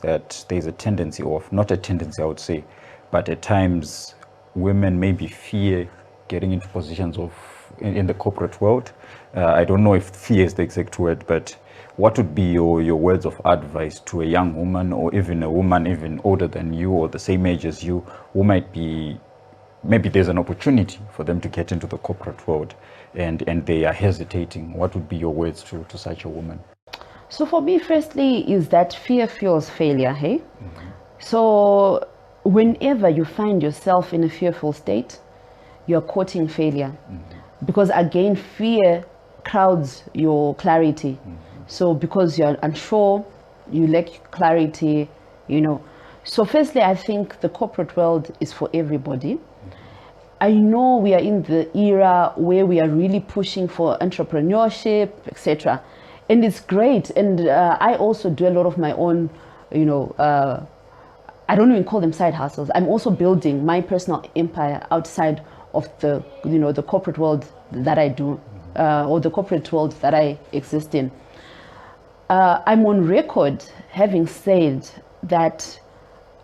that there's a tendency, or not a tendency, I would say, but at times women maybe fear getting into positions of in the corporate world. I don't know if fear is the exact word, but what would be your words of advice to a young woman, or even a woman even older than you or the same age as you, who might be, maybe there's an opportunity for them to get into the corporate world and they are hesitating? What would be your words to such a woman? So for me, firstly, is that fear fuels failure, hey? So whenever you find yourself in a fearful state, you're courting failure. Because again, fear crowds your clarity. So because you're unsure, you lack clarity, you know. So firstly, I think the corporate world is for everybody. I know we are in the era where we are really pushing for entrepreneurship, etc. And it's great. And I also do a lot of my own, you know, I don't even call them side hustles. I'm also building my personal empire outside of the, you know, the corporate world that I do, or the corporate world that I exist in. I'm on record having said that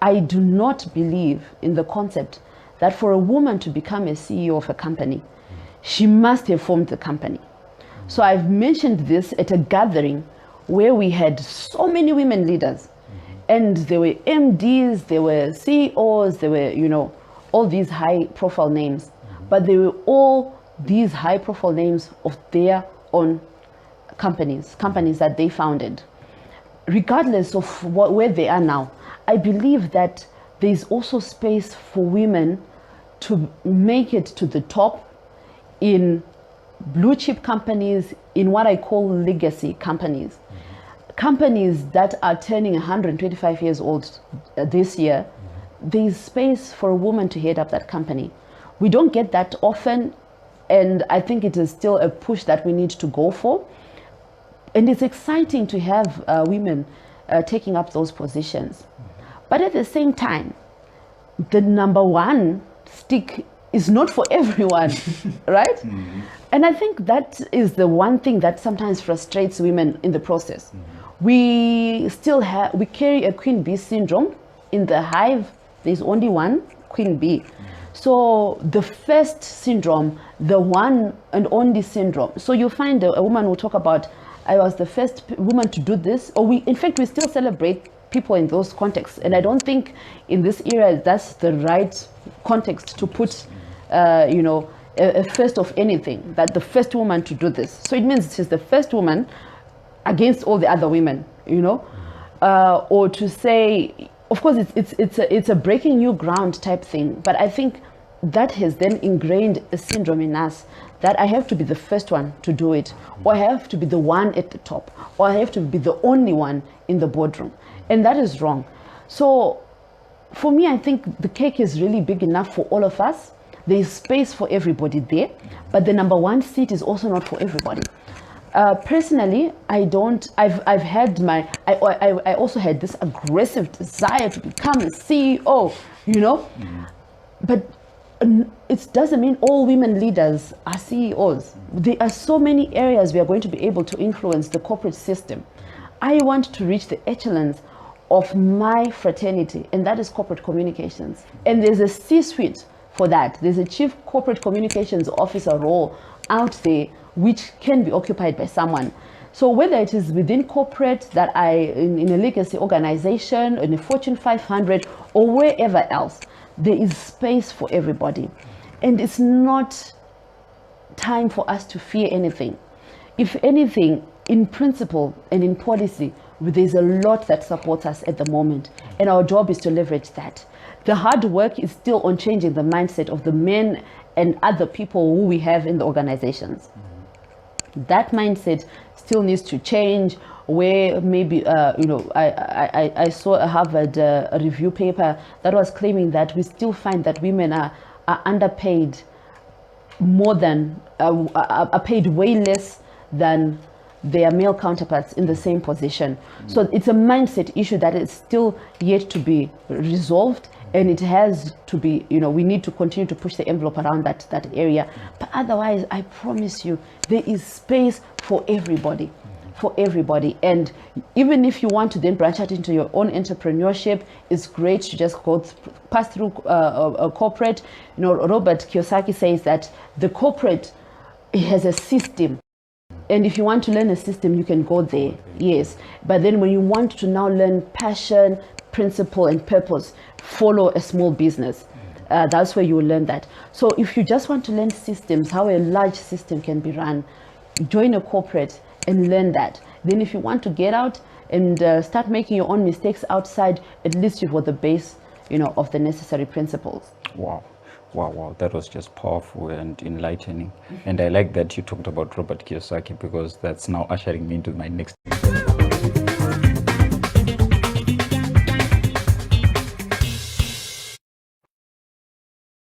I do not believe in the concept that for a woman to become a CEO of a company, she must have formed the company. So I've mentioned this at a gathering where we had so many women leaders, and there were MDs, there were CEOs, there were, you know, all these high profile names, but they were all these high profile names of their own companies that they founded. Regardless of where they are now, I believe that there's also space for women to make it to the top in blue chip companies, in what I call legacy companies. Companies that are turning 125 years old this year. There's space for a woman to head up that company. We don't get that often, and I think it is still a push that we need to go for. And it's exciting to have women taking up those positions. But at the same time, the number one stick is not for everyone, right? And I think that is the one thing that sometimes frustrates women in the process. We still we carry a queen bee syndrome. In the hive, there's only one queen bee. So the first syndrome, the one and only syndrome. So you find a woman will talk about, I was the first woman to do this, or in fact, we still celebrate people in those contexts. And I don't think in this era, that's the right context to put, you know, a first of anything, that the first woman to do this. So it means she's the first woman against all the other women, you know, or to say, of course, it's a breaking new ground type thing. But I think that has then ingrained a syndrome in us that I have to be the first one to do it, or I have to be the one at the top, or I have to be the only one in the boardroom. And that is wrong. So for me, I think the cake is really big enough for all of us. There's space for everybody there, but the number one seat is also not for everybody. Personally, I've had I also had this aggressive desire to become a CEO, you know, but it doesn't mean all women leaders are CEOs. There are so many areas we are going to be able to influence the corporate system. I want to reach the echelons of my fraternity, and that is corporate communications. And there's a C-suite for that. There's a chief corporate communications officer role out there which can be occupied by someone. So whether it is within corporate, that in a legacy organization, in a Fortune 500, or wherever else, there is space for everybody. And it's not time for us to fear anything. If anything, in principle and in policy, there's a lot that supports us at the moment, and our job is to leverage that. The hard work is still on changing the mindset of the men and other people who we have in the organizations. That mindset still needs to change, where maybe, you know, I saw a Harvard review paper that was claiming that we still find that women are underpaid more than, are paid way less than their male counterparts in the same position. So it's a mindset issue that is still yet to be resolved, and it has to be, you know, we need to continue to push the envelope around that area. But otherwise, I promise you, there is space for everybody. for everybody. And even if you want to then branch out into your own entrepreneurship, it's great to just pass through a corporate. You know, Robert Kiyosaki says that the corporate has a system. And if you want to learn a system, you can go there, yes. But then when you want to now learn passion, principle, and purpose, follow a small business. That's where you will learn that. So if you just want to learn systems, how a large system can be run, join a corporate and learn that. Then if you want to get out and start making your own mistakes outside, at least you've got the base, you know, of the necessary principles. Wow. Wow, wow, that was just powerful and enlightening. And I like that you talked about Robert Kiyosaki, because that's now ushering me into my next